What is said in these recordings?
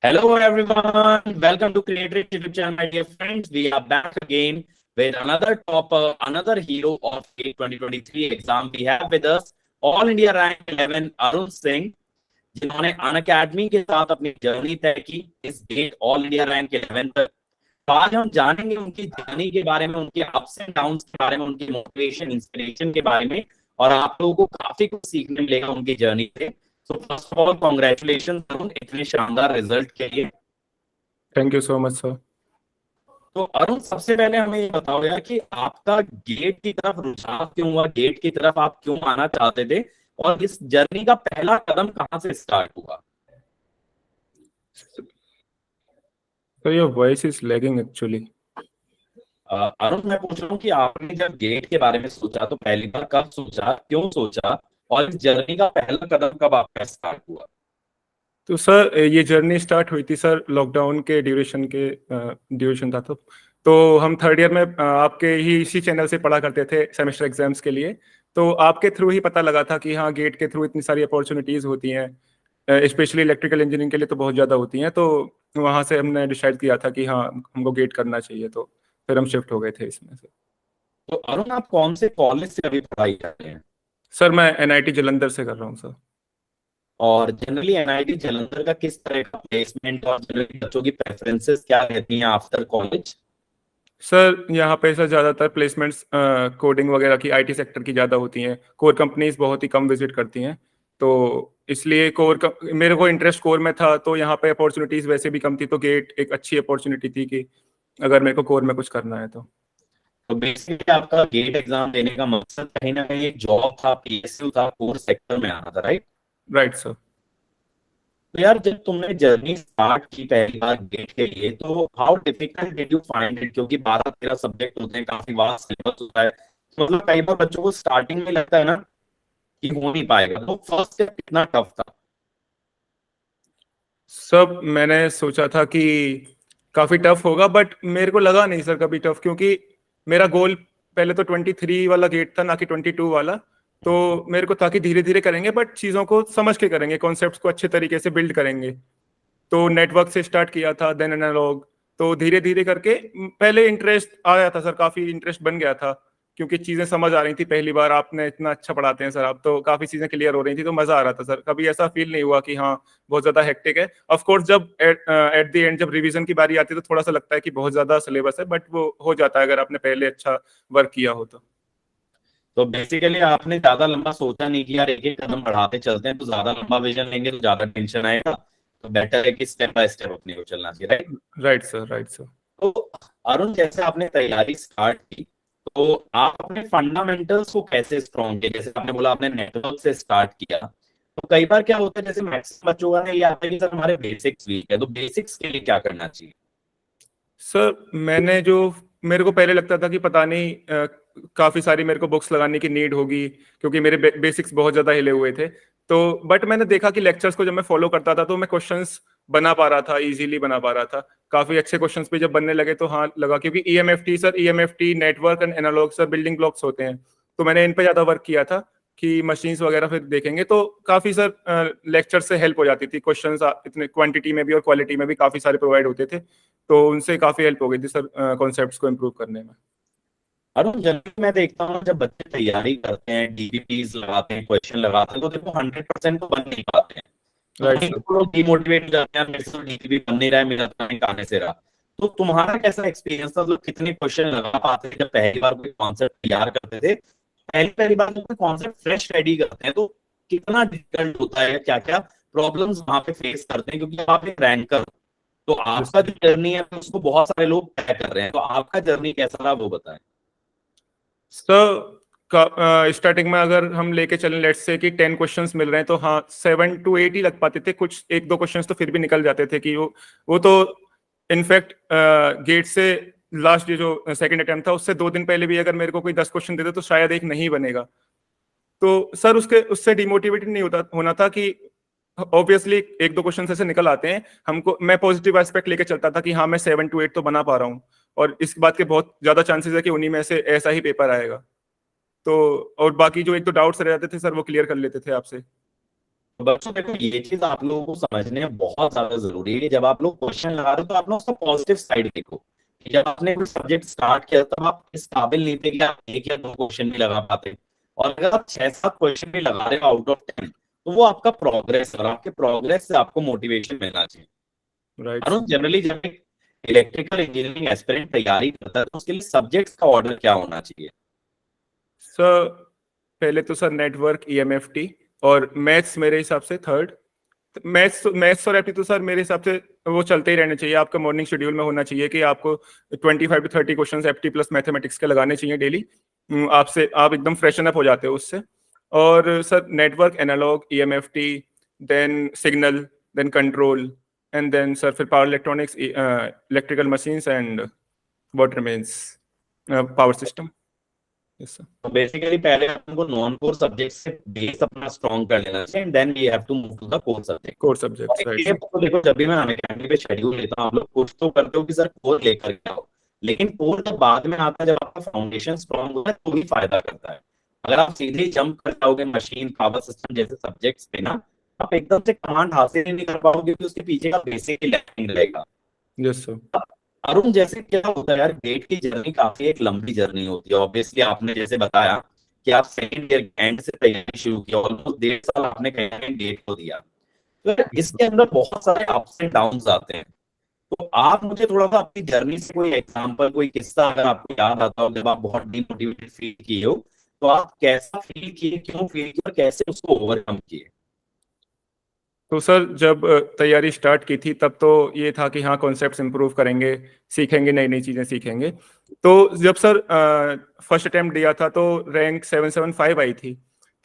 Hello everyone, welcome to Creator YouTube channel, my dear friends. We are back again with another topper, another hero of GATE 2023 exam. We have with us All India Rank 11 Arun Singh, जिन्होंने Unacademy के साथ अपनी journey तय की इस get all India rank 11 तक। तो आज हम जानेंगे उनकी जर्नी के बारे में, उनके अप्स एंड डाउन्स के बारे में, उनकी मोटिवेशन इंस्पिरेशन के बारे में, और आप लोगों को काफी कुछ सीखने मिलेगा उनकी जर्नी से। तो first of all congratulation Arun इतने शानदार रिजल्ट के लिए। Thank you so much sir. तो अरुण, सबसे पहले हमें ये बताओ यार कि आपका गेट की तरफ रुझान क्यों हुआ, गेट की तरफ आप क्यों आना चाहते थे, और इस जर्नी का पहला कदम कहाँ से स्टार्ट हुआ? So your voice is lagging actually. Arun, मैं पूछ रहा हूँ कि आपने जब गेट के बारे में सोचा तो पहली बार कब सोचा, क्यों सोचा, और इस जर्नी का पहला कदम कब आपका स्टार्ट हुआ? तो सर ये जर्नी स्टार्ट हुई थी सर लॉकडाउन के ड्यूरेशन था। तो हम थर्ड ईयर में आपके ही इसी चैनल से पढ़ा करते थे सेमेस्टर एग्जाम्स के लिए। तो आपके थ्रू ही पता लगा था कि हाँ गेट के थ्रू इतनी सारी अपॉर्चुनिटीज़ होती हैं, स्पेशली इलेक्ट्रिकल इंजीनियरिंग के लिए तो बहुत ज़्यादा होती हैं। तो वहाँ से हमने डिसाइड किया था कि हाँ हमको गेट करना चाहिए, तो फिर हम शिफ्ट हो गए थे इसमें से। तो अरुण, आप कौन से कॉलेज से अभी पढ़ाई कर रहे हैं? सर मैं एनआईटी जालंधर से कर रहा हूँ सर। और जनरली एनआईटी जालंधर का किस तरह का प्लेसमेंट और जनरली बच्चों की प्रेफरेंसेस क्या रहती हैं आफ्टर कॉलेज? सर यहाँ पे सर ज़्यादातर प्लेसमेंट्स कोडिंग वगैरह की आईटी सेक्टर की ज़्यादा होती हैं। कोर कंपनीज बहुत ही कम विजिट करती हैं, तो इसलिए मेरे को इंटरेस्ट कोर में था, तो यहाँ पे अपॉर्चुनिटीज़ वैसे भी कम थी, तो गेट एक अच्छी अपॉर्चुनिटी थी कि अगर मेरे को कोर में कुछ करना है तो बेसिकली आपका गेट एग्जाम देने का मकसद कहीं ना कहीं एक जॉब था, पीएसयू था, कोर सेक्टर में आना था, राइट? Right sir. तो यार, जब तुमने जर्नी स्टार्ट की पहली बार गेट के लिए, तो how difficult did you find it? क्योंकि 12-13 सब्जेक्ट होते हैं, काफी वास्ट सिलेबस होता है, तो मतलब कई बार बच्चों को स्टार्टिंग में लगता है ना कि हो नहीं पाएगा, तो फर्स्ट स्टेप कितना टफ था? सब मैंने सोचा था कि काफ़ी टफ होगा, बट मेरे को लगा नहीं सर कभी टफ, क्योंकि मेरा गोल पहले तो 23 वाला गेट था, ना कि 22 वाला। तो मेरे को था कि धीरे धीरे करेंगे, बट चीज़ों को समझ के करेंगे, कॉन्सेप्ट्स को अच्छे तरीके से बिल्ड करेंगे। तो नेटवर्क से स्टार्ट किया था, देन एनालॉग। तो धीरे धीरे करके पहले इंटरेस्ट आया था सर, काफ़ी इंटरेस्ट बन गया था, क्योंकि चीज़ें समझ आ रही थी। पहली बार आपने इतना अच्छा पढ़ाते हैं सर आप, तो काफ़ी चीज़ें क्लियर हो रही थी, तो मज़ा आ रहा था सर। कभी ऐसा फील नहीं हुआ कि हाँ बहुत ज़्यादा हेक्टिक है। ऑफ कोर्स जब एट द एंड जब रिवीजन की बारी आती है तो थोड़ा सा लगता है कि बहुत ज़्यादा सिलेबस है, बट वो हो जाता है अगर आपने पहले अच्छा वर्क किया हो तो बेसिकली आपने ज्यादा लंबा सोचा नहीं कि यार एक एक कदम बढ़ाते चलते हैं, तो ज्यादा लंबा विजन लेंगे तो ज्यादा टेंशन आएगा, तो बेटर है कि स्टेप बाय स्टेप अपने को चलना चाहिए, right? Right sir, right sir. तो अरुण, जैसे आपने तैयारी स्टार्ट की, तो आप अपने फंडामेंटल्स को कैसे स्ट्रॉन्ग किया? जैसे आपने बोला आपने नेटवर्क से स्टार्ट किया, तो कई बार क्या होता है, जैसे मैक्सिमम बच्चों का ये आता है कि सर हमारे बेसिक्स वीक है, तो बेसिक्स के लिए क्या करना चाहिए? सर मेरे को पहले लगता था कि पता नहीं काफी सारी मेरे को बुक्स लगाने की नीड होगी, क्योंकि मेरे बेसिक्स बहुत ज्यादा हिले हुए थे। तो बट मैंने देखा कि लेक्चर्स को जब मैं फॉलो करता था तो मैं क्वेश्चंस बना पा रहा था, इजीली बना पा रहा था। काफी अच्छे क्वेश्चंस भी जब बनने लगे तो हाँ लगा, क्योंकि EMFT network and analog sir building blocks होते हैं, तो मैंने इन पे ज्यादा वर्क किया था कि मशीन्स वगैरह फिर देखेंगे। तो काफी सर लेक्चर से हेल्प हो जाती थी, क्वेश्चंस इतने क्वांटिटी में भी और क्वालिटी में भी काफी सारे प्रोवाइड होते थे, तो उनसे काफी हेल्प हो गई थी सर कॉन्सेप्ट्स को इम्प्रूव करने में। अरुण, जनरली मैं देखता हूँ जब बच्चे तैयारी करते हैं, डीबीपीज लगाते हैं, क्वेश्चन लगाते हैं, तो देखो 100% तो बन नहीं पाते हैं, तो राइट कहीं सर। तो लोग डिमोटिवेट हो जाते हैं, मेरे से डीबीपी बन नहीं रहा है, मेरा रैंक आने से रहा। तो तुम्हारा कैसा एक्सपीरियंस था? मतलब कितने क्वेश्चन लगा पाते थे जब पहली बार कोई कॉन्सेप्ट तैयार करते थे? पहली पहली बार जब कोई कॉन्सेप्ट फ्रेश रेडी करते हैं तो कितना डिफिकल्ट होता है, क्या क्या प्रॉब्लम्स वहां पे फेस करते हैं? क्योंकि आप एक रैंकर, तो यस आपका जो जर्नी है उसको बहुत सारे लोग तय कर रहे हैं, तो आपका जर्नी कैसा रहा वो बताएं। सर, स्टार्टिंग में अगर हम लेके चलें, लेट्स से कि 10 क्वेश्चंस मिल रहे हैं, तो हाँ 7 to 8 ही लग पाते थे। कुछ एक दो क्वेश्चंस तो फिर भी निकल जाते थे कि वो तो इनफैक्ट गेट से लास्ट ये जो सेकंड अटेम्प्ट था उससे 2 दिन पहले भी अगर मेरे को कोई 10 क्वेश्चन देते तो शायद एक नहीं बनेगा। तो सर उससे डिमोटिवेटेड नहीं होना था कि ऑब्वियसली एक दो क्वेश्चन ऐसे निकल आते हैं, हमको मैं पॉजिटिव एस्पेक्ट लेके चलता था कि हाँ मैं 7 to 8 तो बना पा रहा हूँ, और इस बात के बहुत ज्यादा चांसेस है कि उन्हीं में से ऐसा ही पेपर आएगा। तो और बाकी जो एक दो डाउट्स रह जाते थे सर वो क्लियर कर लेते थे आपसे। तो बच्चों देखो ये चीज आप लोगों को समझने में बहुत ज्यादा जरूरी है। जब आप लोग क्वेश्चन लगा रहे हो तो आप लोग उसका पॉजिटिव साइड देखो कि जब आपने कोई सब्जेक्ट स्टार्ट किया तब आप इस काबिल नहीं थे कि आप एक या दो क्वेश्चन भी लगा पाते, और अगर आप 6-7 क्वेश्चन भी लगा रहे हो आउट ऑफ 10, तो वो आपका प्रोग्रेस, और आपके प्रोग्रेस से आपको मोटिवेशन मिलना चाहिए। राइट। अरुण, जनरली जब एक इलेक्ट्रिकल इंजीनियरिंग एस्पिरेंट तैयारी करता है तो उसके लिए सब्जेक्ट्स का ऑर्डर क्या होना चाहिए? सर पहले तो सर नेटवर्क, ईएमएफटी और मैथ्स मेरे हिसाब से थर्ड। मैथ्स और एप्टी तो सर मेरे हिसाब से वो चलते ही रहने चाहिए। आपका मॉर्निंग शेड्यूल में होना चाहिए कि आपको 25 to 30 क्वेश्चन एप्टी प्लस मैथमेटिक्स के लगाने चाहिए डेली। आपसे आप एकदम फ्रेशन अप हो जाते हो उससे। और sir network, analog, EMFT, then signal, then control, and then sir फिर power electronics, electrical machines and what remains power system. Yes sir. तो बेसिकली पहले हमको नॉन कोर सब्जेक्ट से बेस अपना स्ट्रॉन्ग कर लेना चाहिए, and then we have to move to the core subject. Core और सब्जेक्ट्स, एक राइट चीज सर। तो देखो, जब भी मैं अनअकैडमी पे शेड्यूल लेता हूँ आप लोग कुछ तो करते हो कि सर कोर लेकर के आओ, लेकिन कोर जब बाद में आता है, जब आपका फाउंडेशन स्ट्रॉन्ग होता है तो भी फायदा करता है। अगर आप सीधे ही जंप कर जाओगे मशीन, पावर सिस्टम जैसे सब्जेक्ट्स पे ना, आप एकदम से कमांड हासिल ही नहीं कर पाओगे क्योंकि उसके पीछे का बेसिक ही लैकिंग रहेगा। Yes sir. अरुण, जैसे क्या होता है यार, गेट की जर्नी काफी एक लंबी जर्नी होती है। ऑब्वियसली आपने जैसे बताया कि आप सेकंड ईयर एंड से तैयारी शुरू की, ऑलमोस्ट 1.5 साल आपने कहीं ना कहीं गेट को दिया। तो यार इसके अंदर बहुत सारे अप्स एंड डाउन्स आते हैं। तो आप मुझे थोड़ा सा अपनी जर्नी से कोई एग्जांपल, कोई किस्सा अगर आपको याद आता हो, जब आप बहुत डिमोटिवेटेड फील किए हो, तो आप कैसा फील किए, क्यों फील किए, और कैसे उसको ओवरकम किए? तो सर जब तैयारी स्टार्ट की थी तब तो ये था कि हाँ कॉन्सेप्ट्स इंप्रूव करेंगे, सीखेंगे, नई नई चीज़ें सीखेंगे। तो जब सर फर्स्ट अटेम्प्ट दिया था तो रैंक 775 आई थी।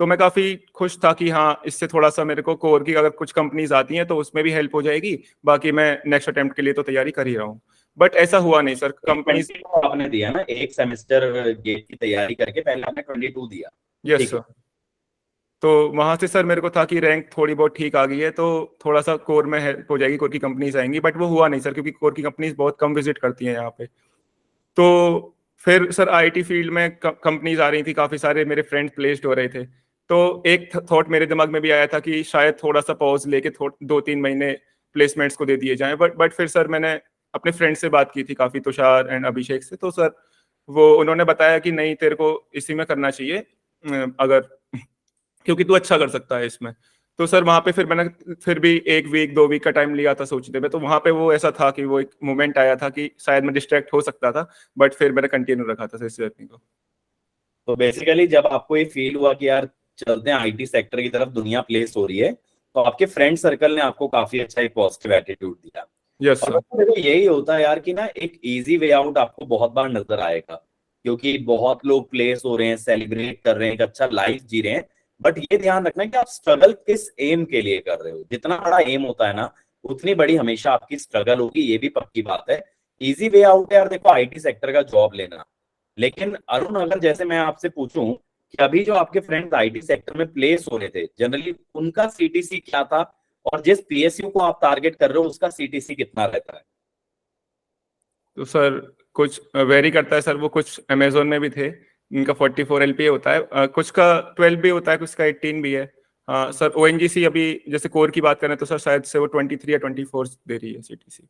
तो मैं काफ़ी खुश था कि हाँ इससे थोड़ा सा मेरे को कोर की अगर कुछ कंपनीज आती हैं तो उसमें भी हेल्प हो जाएगी। बाकी मैं नेक्स्ट अटेम्प्ट के लिए तो तैयारी कर ही रहा हूँ। बट ऐसा हुआ नहीं सर, कंपनीज। 22 आपने दिया ना, एक सेमेस्टर गेट की तैयारी करके पहले आपने 22 दिया। यस ठीक है। सर। तो वहां से सर मेरे को था कि रैंक थोड़ी बहुत ठीक आ गई है तो थोड़ा सा कोर में हेल्प हो जाएगी, कोर की कंपनीज आएंगी। बट वो हुआ नहीं सर, क्योंकि कोर की कंपनीज बहुत कम विजिट करती हैं यहाँ पे। तो फिर सर आईटी फील्ड में कंपनीज आ रही थी, काफी सारे मेरे फ्रेंड्स प्लेस्ड हो रहे थे। तो एक थॉट मेरे दिमाग में भी आया था कि शायद थोड़ा सा पॉज लेके 2-3 महीने प्लेसमेंट्स को दे दिए जाएं। बट फिर सर मैंने अपने फ्रेंड से बात की थी काफी, तुषार एंड अभिषेक से। तो सर वो उन्होंने बताया कि नहीं तेरे को इसी में करना चाहिए, अगर क्योंकि तू अच्छा कर सकता है इसमें। तो सर वहां पे फिर मैंने फिर भी 1 वीक 2 वीक का टाइम लिया था सोचने में। तो वहां पे वो ऐसा था कि वो एक मोमेंट आया था कि शायद मैं डिस्ट्रैक्ट हो सकता था। बट फिर मैंने कंटिन्यू रखा था इस जर्नी को। तो बेसिकली जब आपको ये फील हुआ कि यार चलते हैं आईटी सेक्टर की तरफ, दुनिया प्लेस हो रही है, तो आपके फ्रेंड सर्कल ने आपको काफी अच्छा एक पॉजिटिव एटीट्यूड दिया। यस और सर। देखो यही होता है यार कि ना एक इजी वे आउट आपको बहुत बार नजर आएगा, क्योंकि बहुत लोग प्लेस हो रहे हैं, सेलिब्रेट कर रहे हैं, एक अच्छा लाइफ जी रहे हैं। बट ये ध्यान रखना कि आप स्ट्रगल किस एम के लिए कर रहे हो। जितना बड़ा एम होता है ना, उतनी बड़ी हमेशा आपकी स्ट्रगल होगी, ये भी पक्की बात है। इजी वे आउट है यार देखो आईटी सेक्टर का जॉब लेना। लेकिन अरुण, अगर जैसे मैं आपसे पूछूं कि अभी जो आपके फ्रेंड्स आईटी सेक्टर में प्लेस हो रहे थे, जनरली उनका सीटीसी क्या था, और जिस पीएसयू को आप टारगेट कर रहे हो उसका सीटीसी कितना रहता है? तो सर कुछ वेरी करता है सर, वो कुछ अमेजोन में भी थे, इनका 44 LPA होता है, कुछ का 12 भी होता है, कुछ का 18 भी है। हाँ सर, ओएनजीसी अभी जैसे कोर की बात करें तो सर शायद से वो 23 या 24 दे रही है सीटीसी।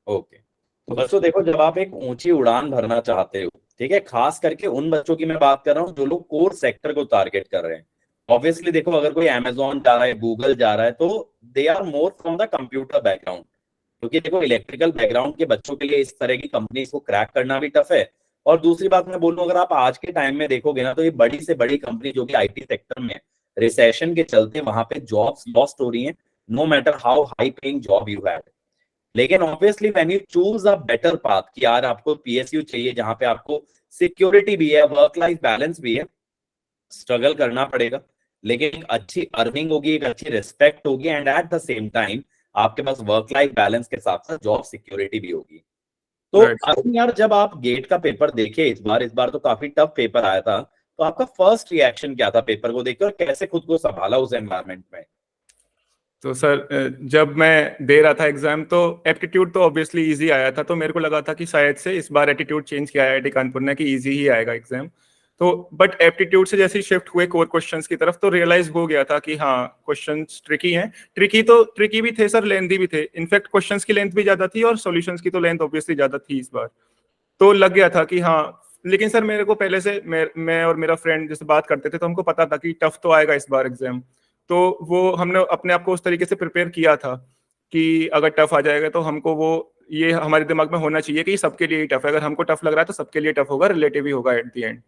ओके। तो बच्चों देखो, जब आप एक ऊंची उड़ान भरना चाहते हो, ठीक है, खास करके उन बच्चों की मैं बात कर रहा हूँ जो लोग कोर सेक्टर को टारगेट कर रहे हैं। ऑब्वियसली देखो, अगर कोई अमेजोन जा रहा है, गूगल जा रहा है, तो they are more from the computer background. क्योंकि देखो इलेक्ट्रिकल बैकग्राउंड के बच्चों के लिए इस तरह की कंपनी को क्रैक करना भी टफ है। और दूसरी बात मैं बोलूं, अगर आप आज के टाइम में देखोगे ना, तो ये बड़ी से बड़ी कंपनी जो कि आईटी सेक्टर में रिसेशन के चलते वहां पे जॉब्स लॉस्ट हो रही हैं, no matter how high paying job you have. लेकिन obviously when you choose a better path कि यार आपको पीएसयू चाहिए जहां पे आपको सिक्योरिटी भी है, वर्क लाइफ बैलेंस भी है, स्ट्रगल करना पड़ेगा, लेकिन एक अच्छी अर्निंग होगी, एक अच्छी रिस्पेक्ट होगी, and at the same time आपके पास वर्क लाइफ बैलेंस के साथ साथ जॉब सिक्योरिटी भी होगी। तो राइट। अरुण यार, जब आप गेट का पेपर देखे इस बार तो काफी टफ पेपर आया था, तो आपका फर्स्ट रिएक्शन क्या था पेपर को देखकर, और कैसे खुद को संभाला उस एनवायरनमेंट में? तो सर जब मैं दे रहा था एग्जाम तो एप्टीट्यूड तो ऑब्वियसली इजी आया था। तो मेरे को लगा था कि शायद से इस बार एटीट्यूड चेंज किया है आईआईटी कानपुर ने कि इजी ही आएगा एग्जाम। तो बट एप्टीट्यूड से जैसे शिफ्ट हुए कोर क्वेश्चंस की तरफ तो रियलाइज हो गया था कि हाँ क्वेश्चंस ट्रिकी हैं। ट्रिकी भी थे सर, लेंथी भी थे। इनफैक्ट क्वेश्चंस की लेंथ भी ज्यादा थी और सॉल्यूशंस की तो लेंथ ऑब्वियसली ज्यादा थी इस बार। तो लग गया था कि हाँ, लेकिन सर मेरे को पहले से मैं और मेरा फ्रेंड जैसे बात करते थे तो हमको पता था कि टफ तो आएगा इस बार एग्जाम। तो वो हमने अपने आप को उस तरीके से प्रिपेयर किया था कि अगर टफ आ जाएगा तो हमको वो ये हमारे दिमाग में होना चाहिए कि सबके लिए ही टफ है। अगर हमको टफ लग रहा है तो सबके लिए टफ होगा, रिलेटिव ही होगा at the end.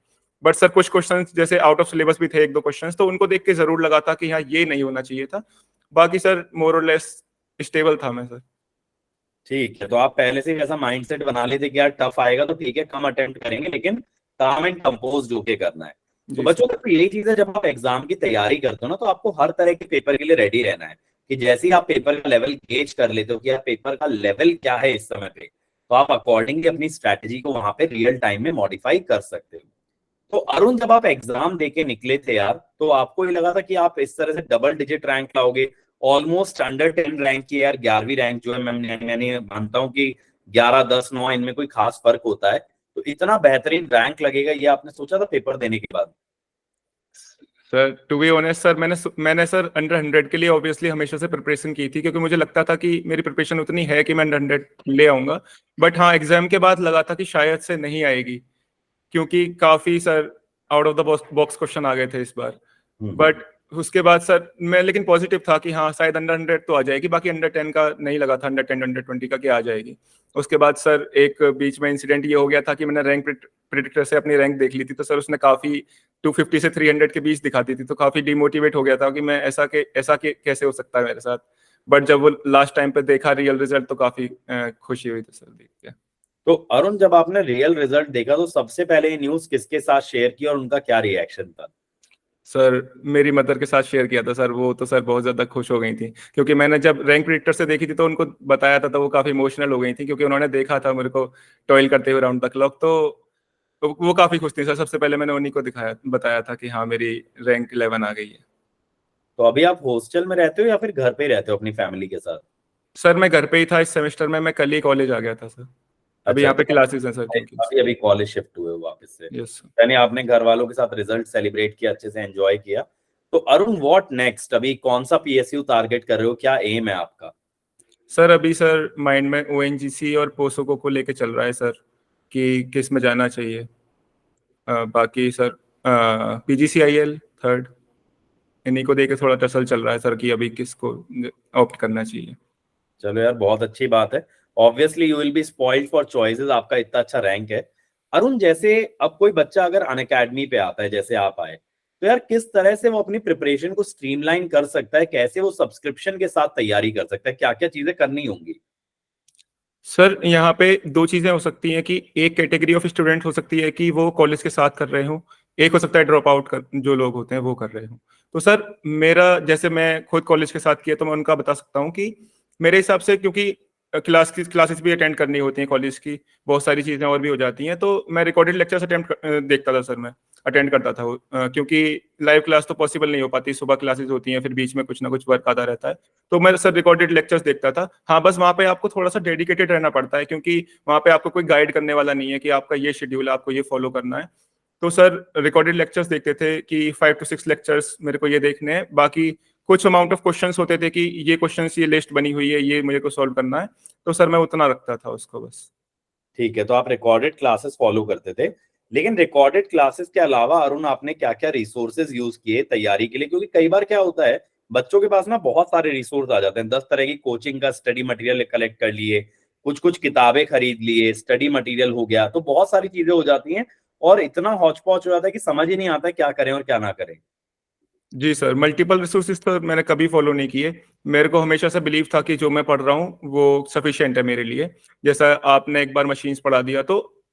But sir कुछ क्वेश्चंस जैसे आउट ऑफ सिलेबस भी थे, एक दो क्वेश्चंस, तो उनको देख के जरूर लगा था कि हाँ ये नहीं होना चाहिए था। बाकी सर मोर और लेस स्टेबल था मैं सर। ठीक है, तो आप पहले से ही ऐसा माइंडसेट बना लेते कि यार टफ आएगा तो ठीक है, कम अटेम्प्ट करेंगे लेकिन काम एंड कंपोज होके करना है। तो जी सर। बच्चों का यही चीज है, जब आप एग्जाम की तैयारी करते हो ना तो आपको हर तरह के पेपर के लिए रेडी रहना है कि जैसे ही आप पेपर का लेवल गेज कर लेते हो कि यार पेपर का लेवल क्या है इस समय पे, तो आप अकॉर्डिंगली अपनी स्ट्रैटेजी को वहां पे रियल टाइम में मॉडिफाई कर सकते हो। तो अरुण, जब आप एग्जाम देके निकले थे यार, तो आपको ये लगा था कि आप इस तरह से डबल डिजिट रैंक लाओगे, ऑलमोस्ट अंडर 10 रैंक की यार 11वीं रैंक जो है, मैंने मानता हूँ कि 11, 10, 9 इनमें कोई खास फर्क होता है, तो इतना बेहतरीन रैंक लगेगा ये आपने सोचा था पेपर देने के बाद? Sir to be honest sir, मैंने सर अंडर 100 के लिए ऑब्वियसली हमेशा से प्रिपरेशन की थी, क्योंकि मुझे लगता था कि मेरी प्रिपरेशन उतनी है कि मैं अंडर 100 ले आऊंगा। बट हाँ, एग्जाम के बाद लगा था कि शायद से नहीं आएगी, क्योंकि काफी sir out of the box question आ गए थे इस बार। हम्म। बट उसके बाद सर मैं लेकिन पॉजिटिव था कि हाँ शायद अंडर 100 तो आ जाएगी। बाकी अंडर 10 का नहीं लगा था, अंडर 10 अंडर 20 का क्या आ जाएगी। उसके बाद सर एक बीच में इंसिडेंट ये हो गया था कि मैंने रैंक प्रिडिक्टर से अपनी रैंक देख ली थी, तो सर उसने काफी 250 से 300 के बीच दिखाती थी, तो काफी डिमोटिवेट हो गया था कि मैं कैसे हो सकता है मेरे साथ। बट जब वो लास्ट टाइम पे देखा रियल रिजल्ट तो काफी खुशी हुई थी सर देख के। तो अरुण, जब आपने रियल रिजल्ट देखा तो सबसे पहले ये न्यूज किसके साथ शेयर की और उनका क्या रिएक्शन था? सर मेरी मदर के साथ शेयर किया था सर। वो तो सर बहुत ज्यादा खुश हो गई थी, क्योंकि मैंने जब रैंक प्रिडिक्टर से देखी थी तो उनको बताया था, तो वो काफी इमोशनल हो गई थी, क्योंकि उन्होंने देखा था मेरे को टॉयल करते हुए राउंड द क्लॉक। तो वो काफी खुश थी सर। सबसे पहले मैंने उन्हीं को बताया था कि हाँ मेरी रैंक 11 आ गई है। तो अभी आप हॉस्टल में रहते हो या फिर घर पे ही रहते हो अपनी फैमिली के साथ? सर मैं घर पे ही था इस सेमेस्टर में। मैं कल ही कॉलेज आ गया था सर। अभी अच्छा, यहाँ तो पे क्लासेस हैं सर। थैंक यू अभी अभी कॉलेज शिफ्ट हुए हो वापस से, यस सर। यानी आपने घर वालों के साथ रिजल्ट सेलिब्रेट किया, अच्छे से एंजॉय किया। तो अरुण, व्हाट नेक्स्ट? अभी कौन सा पीएसयू टारगेट कर रहे हो, क्या एम है आपका? सर अभी सर माइंड में ओएनजीसी और पोसोको को लेके चल रहा है सर, कि किस में जाना चाहिए। बाकी सर पीजीसीआईएल थर्ड, इन्हीं को देके थोड़ा टसल चल रहा है सर कि अभी किसको ऑप्ट करना चाहिए। चलो यार, बहुत अच्छी बात है। Obviously you will be spoiled for choices, आपका इतना अच्छा रैंक है। अरुण, जैसे अब कोई बच्चा अगर अनअकैडमी पे आता है जैसे आप आए, तो यार किस तरह से वो अपनी प्रिपरेशन को स्ट्रीमलाइन कर सकता है, कैसे वो सब्सक्रिप्शन के साथ तैयारी कर सकता है, क्या क्या चीजें करनी होंगी? सर यहाँ पे दो चीजें हो सकती हैं कि एक कैटेगरी ऑफ स्टूडेंट हो सकती है कि वो कॉलेज के साथ कर रहे हो, एक हो सकता है ड्रॉप आउट कर जो लोग होते हैं वो कर रहे हो। तो सर मेरा, जैसे मैं खुद कॉलेज के साथ किया तो मैं उनका बता सकता हूँ कि मेरे हिसाब से, क्योंकि क्लासेस भी अटेंड करनी होती हैं कॉलेज की, बहुत सारी चीजें और भी हो जाती हैं, तो मैं रिकॉर्डेड लेक्चर्स देखता था सर। मैं अटेंड करता था वो, क्योंकि लाइव क्लास तो पॉसिबल नहीं हो पाती, सुबह क्लासेस होती हैं, फिर बीच में कुछ ना कुछ वर्क आता रहता है। तो मैं सर रिकॉर्डेड लेक्चर्स देखता था। हाँ बस वहाँ पे आपको थोड़ा सा डेडिकेटेड रहना पड़ता है, क्योंकि वहाँ पे आपको कोई गाइड करने वाला नहीं है कि आपका ये शेड्यूल है, आपको ये फॉलो करना है। तो सर रिकॉर्डेड लेक्चर्स देखते थे कि 5 to 6 लेक्चर्स मेरे को ये देखने हैं। बाकी कुछ अमाउंट ऑफ क्वेश्चंस होते थे कि ये क्वेश्चंस, ये लिस्ट बनी हुई है, ये मुझे को सॉल्व करना है। तो सर मैं उतना रखता था उसको बस। ठीक है, तो आप रिकॉर्डेड क्लासेस फॉलो करते थे, लेकिन रिकॉर्डेड क्लासेस के अलावा अरुण आपने क्या क्या रिसोर्सेज यूज किए तैयारी के लिए? क्योंकि कई बार क्या होता है, बच्चों के पास ना बहुत सारे रिसोर्स आ जाते हैं, 10 तरह की कोचिंग का स्टडी मटेरियल कलेक्ट कर लिए, कुछ कुछ किताबें खरीद लिए, स्टडी मटेरियल हो गया, तो बहुत सारी चीजें हो जाती हैं और इतना हौच पौच हो जाता है कि समझ ही नहीं आता है क्या करें और क्या ना करें। जी सर, मल्टीपल रिसोर्सेज तो मैंने कभी फॉलो नहीं किए। मेरे को हमेशा से बिलीव था कि जो मैं पढ़ रहा हूँ वो सफिशिएंट है मेरे लिए। जैसा आपने एक बार मशीन्स पढ़ा दिया, तो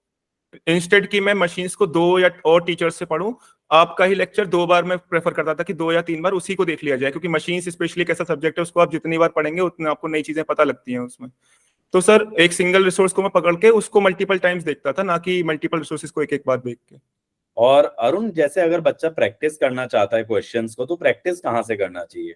इंस्टेड कि मैं मशीन्स को 2 या और टीचर्स से पढूं, आपका ही लेक्चर 2 बार मैं प्रेफर करता था कि 2 या 3 बार उसी को देख लिया जाए, क्योंकि मशीन्स स्पेशली एक ऐसा सब्जेक्ट है, उसको आप जितनी बार पढ़ेंगे उतने आपको नई चीजें पता लगती हैं उसमें। तो सर एक सिंगल रिसोर्स को मैं पकड़ के उसको मल्टीपल टाइम्स देखता था, ना कि मल्टीपल रिसोर्सेज को एक एक बार देख के। और अरुण, जैसे अगर बच्चा प्रैक्टिस करना चाहता है क्वेश्चंस को, तो प्रैक्टिस कहाँ से करना चाहिए?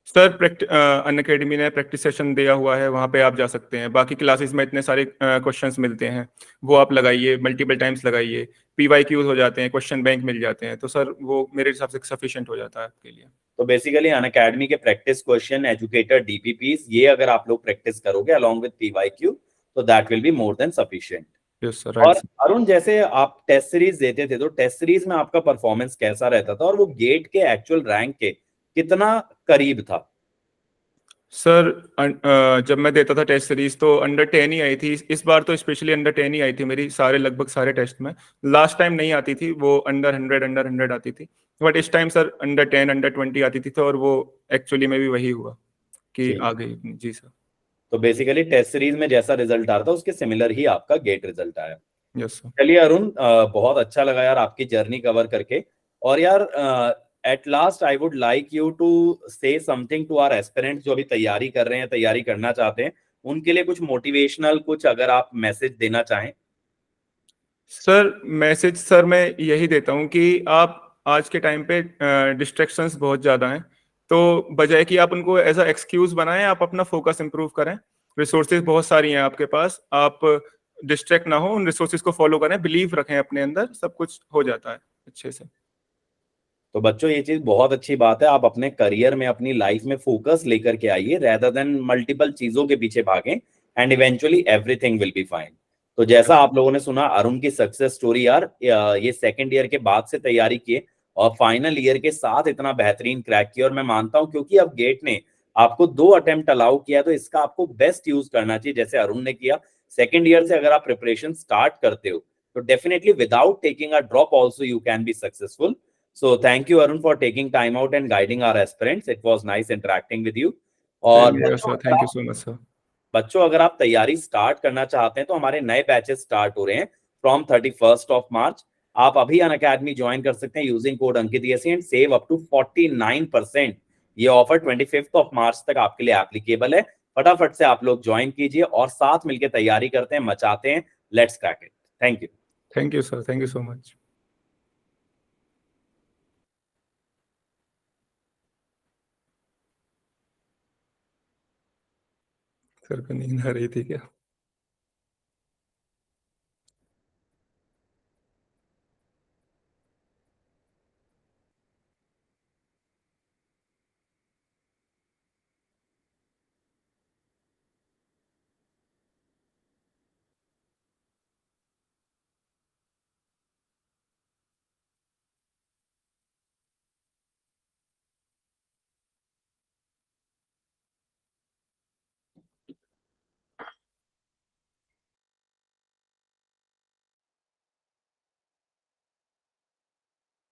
सर अनअकैडमी ने प्रैक्टिस सेशन दिया हुआ है, वहाँ पे आप जा सकते हैं। बाकी क्लासेस में इतने सारे क्वेश्चंस मिलते हैं, वो आप लगाइए, मल्टीपल टाइम्स लगाइए, PYQs हो जाते हैं, क्वेश्चन बैंक मिल जाते हैं, तो सर वो मेरे हिसाब से सफिशिएंट हो जाता है आपके लिए। तो बेसिकली अनअकैडमी के प्रैक्टिस क्वेश्चन, एजुकेटर DPPs, ये अगर आप लोग प्रैक्टिस करोगे अलॉन्ग विद PYQ, तो that will be more than sufficient. Yes sir, right और सर। अरुण, जैसे आप टेस्ट सीरीज देते थे, तो टेस्ट सीरीज में आपका परफॉर्मेंस कैसा रहता था और वो गेट के एक्चुअल रैंक के कितना करीब था? सर जब मैं देता था टेस्ट सीरीज तो अंडर 10 ही आई थी। इस बार तो स्पेशली अंडर 10 ही आई थी मेरी, लगभग सारे टेस्ट में। लास्ट टाइम नहीं आती थी, वो अंडर 100 आती थी, बट इस टाइम सर अंडर 10 अंडर 20 आती थी, तो और वो एक्चुअली में भी वही हुआ कि ठीक। आ गई। जी सर। तो बेसिकली टेस्ट सीरीज में जैसा रिजल्ट आ रहा था उसके सिमिलर ही आपका गेट रिजल्ट आया। Yes sir. चलिए अरुण, बहुत अच्छा लगा यार आपकी जर्नी कवर करके। और यार, at last I would like you to say something to our aspirants जो अभी तैयारी कर रहे हैं, तैयारी करना चाहते हैं, उनके लिए कुछ मोटिवेशनल, कुछ अगर आप मैसेज देना चाहें। सर मैसेज सर मैं यही देता हूँ कि आप आज के टाइम पे डिस्ट्रैक्शंस बहुत ज़्यादा हैं, तो बजाय कि आप उनको एज अ एक्सक्यूज बनाएं, आप अपना फोकस इंप्रूव करें। रिसोर्सेज बहुत सारी हैं आपके पास, आप डिस्ट्रैक्ट ना हो, उन रिसोर्सेज को फॉलो करें, बिलीव रखें अपने अंदर, सब कुछ हो जाता है अच्छे से। तो बच्चों, ये चीज बहुत अच्छी बात है, आप अपने करियर में, अपनी लाइफ में फोकस लेकर के आइए, रेदर देन मल्टीपल चीजों के पीछे भागें, and eventually everything will be fine. तो जैसा आप लोगों ने सुना अरुण की सक्सेस स्टोरी यार, ये सेकंड ईयर के बाद से तैयारी किए और फाइनल ईयर के साथ इतना बेहतरीन क्रैक किया। और मैं मानता हूं क्योंकि अब गेट ने आपको 2 अटेम्प्ट अलाउ किया, तो इसका आपको बेस्ट यूज करना चाहिए, जैसे अरुण ने किया। सेकंड ईयर से अगर आप प्रिपरेशन स्टार्ट करते हो, तो definitely without taking a drop also you can be successful. So thank you, Arun, for taking time out and guiding our aspirants. It was nice interacting with you. और same here sir, thank you so much sir. बच्चों, अगर आप तैयारी start करना चाहते हैं, तो हमारे नए बैचेस स्टार्ट हो रहे हैं फ्रॉम 31 मार्च। आप अभी अन अकेडमी ज्वाइन कर सकते हैं using code Ankit and save up to 49%। ये ऑफर 25 मार्च तक आपके लिए एप्लीकेबल है। फटाफट से आप लोग ज्वाइन कीजिए और साथ मिलकर तैयारी करते हैं, मचाते हैं। Let's crack it. Thank you. Thank you sir, thank you so much. Sir को नींद आ रही थी क्या?